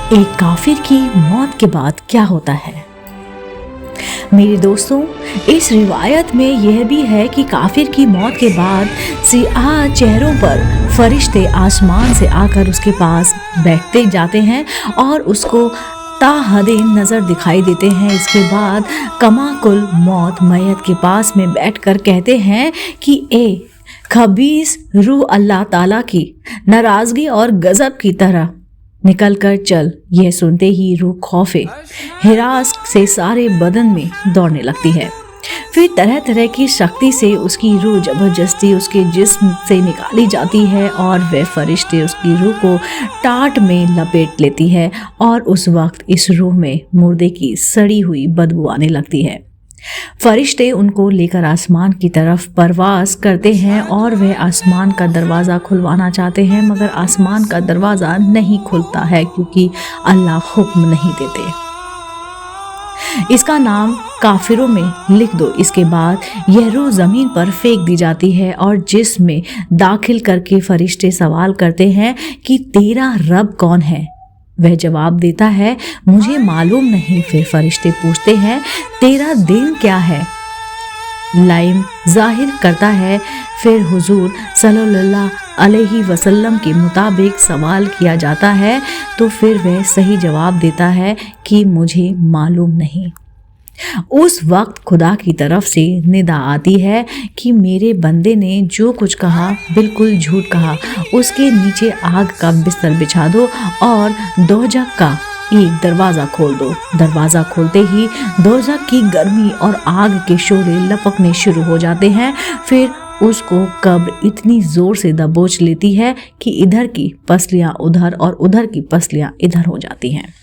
एक काफिर की मौत के बाद क्या होता है। मेरे दोस्तों, इस रिवायत में यह भी है कि काफिर की मौत के बाद सियाह चेहरों पर फरिश्ते आसमान से आकर उसके पास बैठते जाते हैं और उसको ताहदे नज़र दिखाई देते हैं। इसके बाद कमाकुल मौत मैयत के पास में बैठकर कहते हैं कि ए खबीस रूह, अल्लाह ताला की नाराज़गी और गज़ब की तरह निकल कर चल। यह सुनते ही रूह खौफे हिरास से सारे बदन में दौड़ने लगती है। फिर तरह तरह की शक्ति से उसकी रूह जबरदस्ती उसके जिस्म से निकाली जाती है और वह फरिश्ते उसकी रूह को टाट में लपेट लेती है और उस वक्त इस रूह में मुर्दे की सड़ी हुई बदबू आने लगती है। फरिश्ते उनको लेकर आसमान की तरफ परवास करते हैं और वह आसमान का दरवाज़ा खुलवाना चाहते हैं, मगर आसमान का दरवाज़ा नहीं खुलता है क्योंकि अल्लाह हुक्म नहीं देते। इसका नाम काफिरों में लिख दो। इसके बाद यह रूह ज़मीन पर फेंक दी जाती है और जिसमें दाखिल करके फरिश्ते सवाल करते हैं कि तेरा रब कौन है। वह जवाब देता है मुझे मालूम नहीं। फिर फरिश्ते पूछते हैं तेरा दिन क्या है। लाइम जाहिर करता है। फिर हुजूर सल्लल्लाहु अलैहि वसल्लम के मुताबिक सवाल किया जाता है तो फिर वह सही जवाब देता है कि मुझे मालूम नहीं। उस वक्त खुदा की तरफ से निदा आती है कि मेरे बंदे ने जो कुछ कहा बिल्कुल झूठ कहा। उसके नीचे आग का बिस्तर बिछा दो और दोजख का एक दरवाज़ा खोल दो। दरवाज़ा खोलते ही दोजख की गर्मी और आग के शोले लपकने शुरू हो जाते हैं। फिर उसको कब्र इतनी ज़ोर से दबोच लेती है कि इधर की पसलियाँ उधर और उधर की पसलियाँ इधर हो जाती हैं।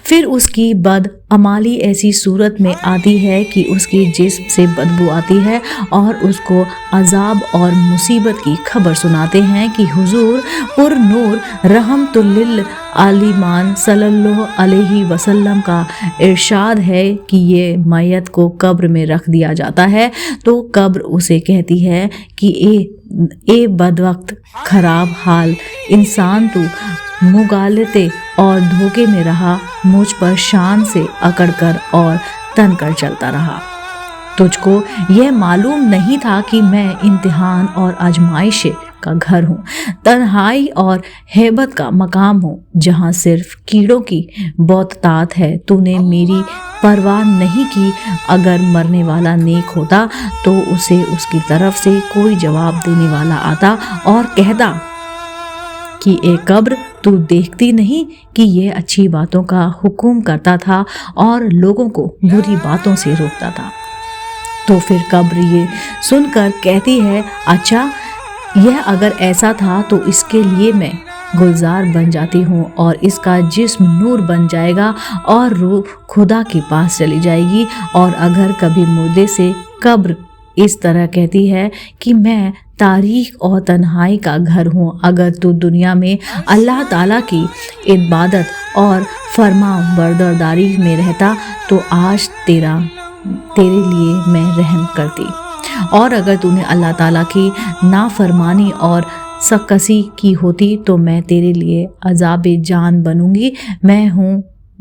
फिर उसकी बद अमाली ऐसी सूरत में आती है कि उसकी जिस्म से बदबू आती है और उसको अजाब और मुसीबत की खबर सुनाते हैं कि हुजूर पुर नूर रहमतुल्लिल आलिमान सल्लल्लाहु अलैहि वसल्लम का इरशाद है कि ये मैयत को कब्र में रख दिया जाता है तो कब्र उसे कहती है कि ए बदवक्त खराब हाल इंसान, तू मुगालते और धोखे में रहा, मुझ पर शान से अकड़कर और तन कर चलता रहा। तुझको यह मालूम नहीं था कि मैं इम्तिहान और आजमाइश का घर हूँ, तन्हाई और हैबत का मकाम हूँ जहाँ सिर्फ कीड़ों की बहुतात है। तूने मेरी परवाह नहीं की। अगर मरने वाला नेक होता तो उसे उसकी तरफ से कोई जवाब देने वाला आता और कहता कि ए कब्र, तू देखती नहीं कि यह अच्छी बातों का हुक्म करता था और लोगों को बुरी बातों से रोकता था। तो फिर कब्र ये सुनकर कहती है अच्छा, यह अगर ऐसा था तो इसके लिए मैं गुलजार बन जाती हूँ और इसका जिस्म नूर बन जाएगा और रूह खुदा के पास चली जाएगी। और अगर कभी मुर्दे से कब्र इस तरह कहती है कि मैं तारीख और तन्हाई का घर हूँ, अगर तू दुनिया में अल्लाह ताला की इबादत और फरमा बरदारी में रहता तो आज तेरे लिए मैं रहम करती, और अगर तूने अल्लाह ताला की नाफरमानी और सकसी की होती तो मैं तेरे लिए अजाब जान बनूंगी। मैं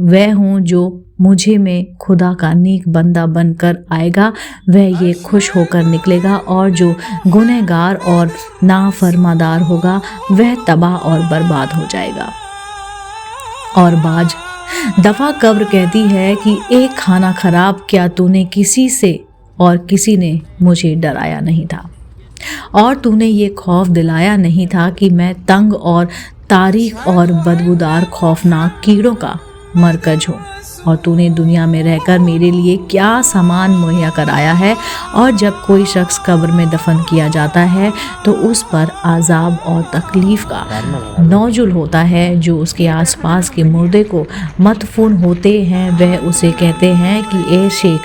वह हूँ जो मुझे में खुदा का नेक बंदा बनकर आएगा, वह ये खुश होकर निकलेगा, और जो गुनहगार और नाफरमादार होगा वह तबाह और बर्बाद हो जाएगा। और बाज दफ़ा कब्र कहती है कि एक खाना खराब, क्या तूने किसी से और किसी ने मुझे डराया नहीं था और तूने ये खौफ दिलाया नहीं था कि मैं तंग और तारीख और बदबूदार खौफनाक कीड़ों का मरकज हूँ, और तूने दुनिया में रहकर मेरे लिए क्या सामान मुहैया कराया है। और जब कोई शख्स कब्र में दफन किया जाता है तो उस पर आज़ाब और तकलीफ़ का नौजुल होता है। जो उसके आसपास के मुर्दे को मदफून होते हैं वह उसे कहते हैं कि ए शेख,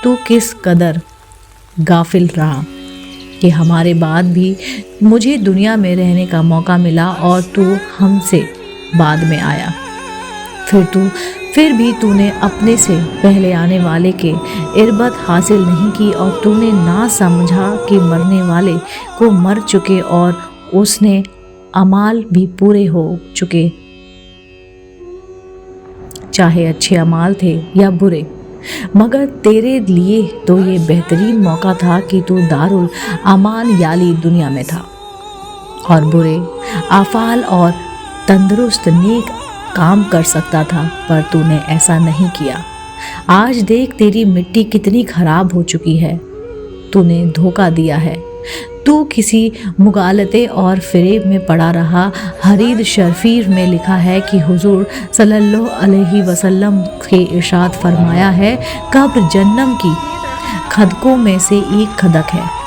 तू किस कदर गाफिल रहा कि हमारे बाद भी मुझे दुनिया में रहने का मौका मिला और तू हमसे बाद में आया। फिर भी तूने अपने से पहले आने वाले के इर्बत हासिल नहीं की और तूने ना समझा कि मरने वाले को मर चुके और उसने अमाल भी पूरे हो चुके चाहे अच्छे अमाल थे या बुरे, मगर तेरे लिए तो ये बेहतरीन मौका था कि तू दारुल अमाल याली दुनिया में था और बुरे आफाल और तंदुरुस्त नेक काम कर सकता था, पर तूने ऐसा नहीं किया। आज देख तेरी मिट्टी कितनी खराब हो चुकी है। तूने धोखा दिया है। तू किसी मुगालते और फिरेब में पड़ा रहा। हरीद शरीफ में लिखा है कि हुजूर सल्लल्लाहु अलैहि वसल्लम के इरशाद फरमाया है, कब्र जन्नम की खदकों में से एक खदक है।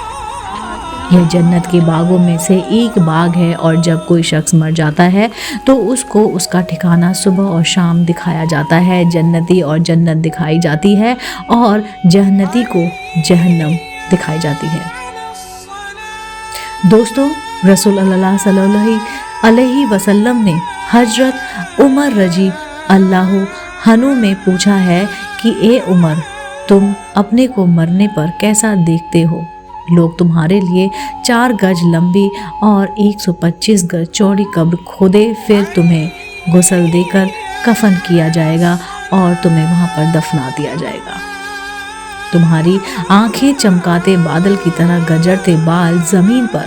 यह जन्नत के बागों में से एक बाग है और जब कोई शख्स मर जाता है तो उसको उसका ठिकाना सुबह और शाम दिखाया जाता है। जन्नती और जन्नत दिखाई जाती है और जहन्नती को जहन्नम दिखाई जाती है। दोस्तों, रसूल अल्लाह सल्लल्लाहु अलैहि वसल्लम ने हजरत उमर रजी अल्लाह हनु में पूछा है कि ए उमर, तुम अपने को मरने पर कैसा देखते हो? लोग तुम्हारे लिए 4 गज लंबी और 125 गज चौड़ी कब्र खोदे, फिर तुम्हें गुस्ल देकर कफन किया जाएगा और तुम्हें वहां पर दफना दिया जाएगा। तुम्हारी आंखें चमकाते बादल की तरह गजरते बाल जमीन पर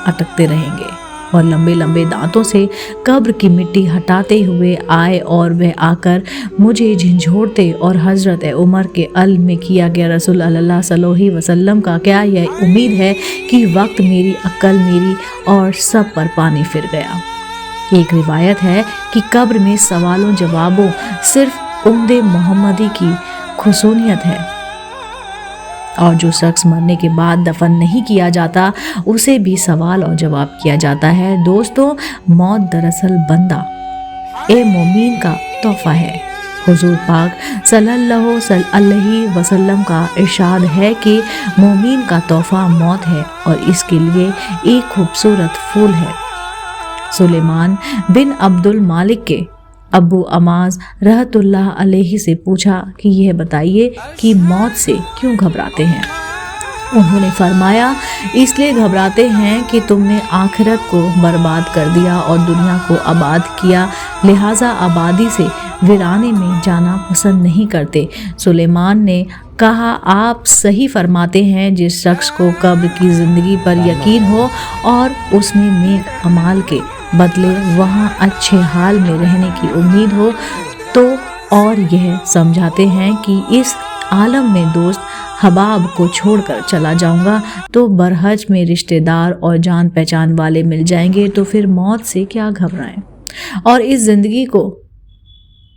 अटकते रहेंगे और लंबे लंबे दांतों से कब्र की मिट्टी हटाते हुए आए और वह आकर मुझे झंझोड़ते और हजरत उमर के अल में किया गया रसूल अल्लाह सल्लल्लाहु अलैहि वसल्लम का क्या यह उम्मीद है कि वक्त मेरी अक्ल मेरी और सब पर पानी फिर गया। एक रिवायत है कि कब्र में सवालों जवाबों सिर्फ उम्दे मोहम्मदी की खुसूनियत है और जो शख्स मरने के बाद दफन नहीं किया जाता उसे भी सवाल और जवाब किया जाता है। दोस्तों, मौत दरअसल बंदा ए मोमीन का तोहफा है। हुजूर पाक सल्लल्लाहु अलैहि वसल्लम का इरशाद है कि मोमीन का तोहफा मौत है और इसके लिए एक खूबसूरत फूल है। सुलेमान बिन अब्दुल मालिक के अबू अमाज रहमतुल्लाह अलैहि से पूछा कि यह बताइए कि मौत से क्यों घबराते हैं? उन्होंने फरमाया, इसलिए घबराते हैं कि तुमने आखिरत को बर्बाद कर दिया और दुनिया को आबाद किया, लिहाजा आबादी से वीराने में जाना पसंद नहीं करते। सुलेमान ने कहा, आप सही फरमाते हैं। जिस शख्स को कब्र की ज़िंदगी पर यकीन हो और उसने नेक अमाल के बदले वहाँ अच्छे हाल में रहने की उम्मीद हो तो, और यह समझाते हैं कि इस आलम में दोस्त हबाब को छोड़कर चला जाऊंगा तो बरहज में रिश्तेदार और जान पहचान वाले मिल जाएंगे, तो फिर मौत से क्या घबराएं और इस ज़िंदगी को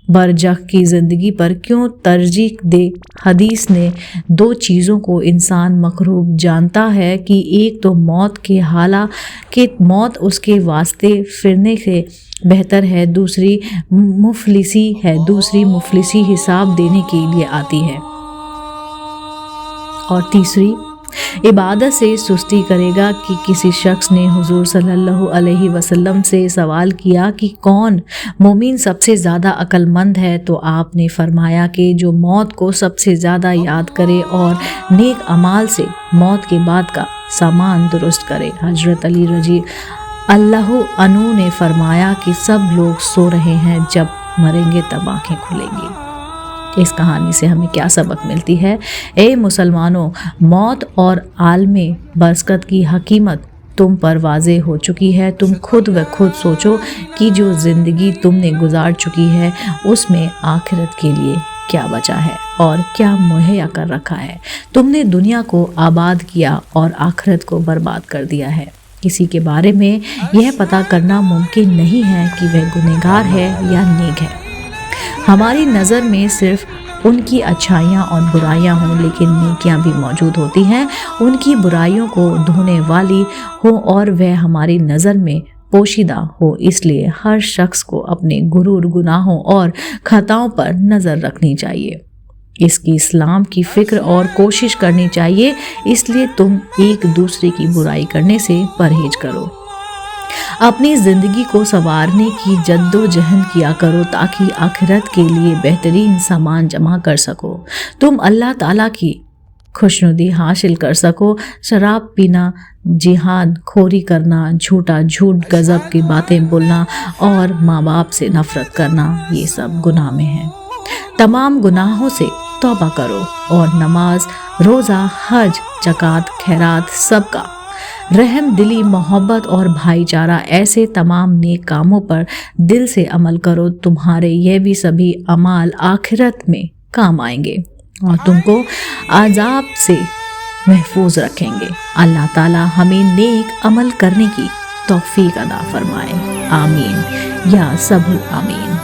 बरजख की ज़िंदगी पर क्यों तरजीह दे। हदीस ने 2 चीज़ों को इंसान मकरूब जानता है कि एक तो मौत के हाला कि मौत उसके वास्ते फिरने से बेहतर है, दूसरी मुफलिसी हिसाब देने के लिए आती है और तीसरी इबादत से सुस्ती करेगा। कि किसी शख्स ने हुजूर सल्लल्लाहु अलैहि वसल्लम से सवाल किया कि कौन मोमिन सबसे ज़्यादा अक्लमंद है, तो आपने फरमाया कि जो मौत को सबसे ज़्यादा याद करे और नेक अमाल से मौत के बाद का सामान दुरुस्त करे। हजरत अली रजी अल्लाह अन्हु ने फरमाया कि सब लोग सो रहे हैं, जब मरेंगे तब आँखें खुलेंगी। इस कहानी से हमें क्या सबक मिलती है? ए मुसलमानों, मौत और आलमे बरकत की हकीमत तुम पर वाज़े हो चुकी है। तुम खुद व खुद सोचो कि जो ज़िंदगी तुमने गुजार चुकी है उसमें आखिरत के लिए क्या बचा है और क्या मुहैया कर रखा है। तुमने दुनिया को आबाद किया और आखिरत को बर्बाद कर दिया है। किसी के बारे में यह पता करना मुमकिन नहीं है कि वह गुनहगार है या नेक है। हमारी नज़र में सिर्फ उनकी अच्छाइयाँ और बुराइयाँ हों, लेकिन नेकियाँ भी मौजूद होती हैं। उनकी बुराइयों को धोने वाली हो और वह हमारी नज़र में पोशीदा हो। इसलिए हर शख्स को अपने गुरूर, गुनाहों और खताओं पर नज़र रखनी चाहिए। इसकी इस्लाम की फ़िक्र और कोशिश करनी चाहिए। इसलिए तुम एक दूसरे की बुराई करने से परहेज करो। अपनी ज़िंदगी को संवारने की जद्दोजहद किया करो ताकि आखिरत के लिए बेहतरीन सामान जमा कर सको। तुम अल्लाह ताला की खुशनुदी हासिल कर सको। शराब पीना, जिहाद खोरी करना, झूठ गजब की बातें बोलना और माँ बाप से नफरत करना, ये सब गुनाह में है। तमाम गुनाहों से तौबा करो और नमाज, रोज़ा, हज, ज़कात, खैरात, सबका रहम दिली, मोहब्बत और भाईचारा, ऐसे तमाम नेक कामों पर दिल से अमल करो। तुम्हारे ये भी सभी अमाल आखिरत में काम आएंगे और तुमको आज़ाब से महफूज रखेंगे। अल्लाह ताला हमें नेक अमल करने की तौफीक अता फरमाए। आमीन या सबू आमीन।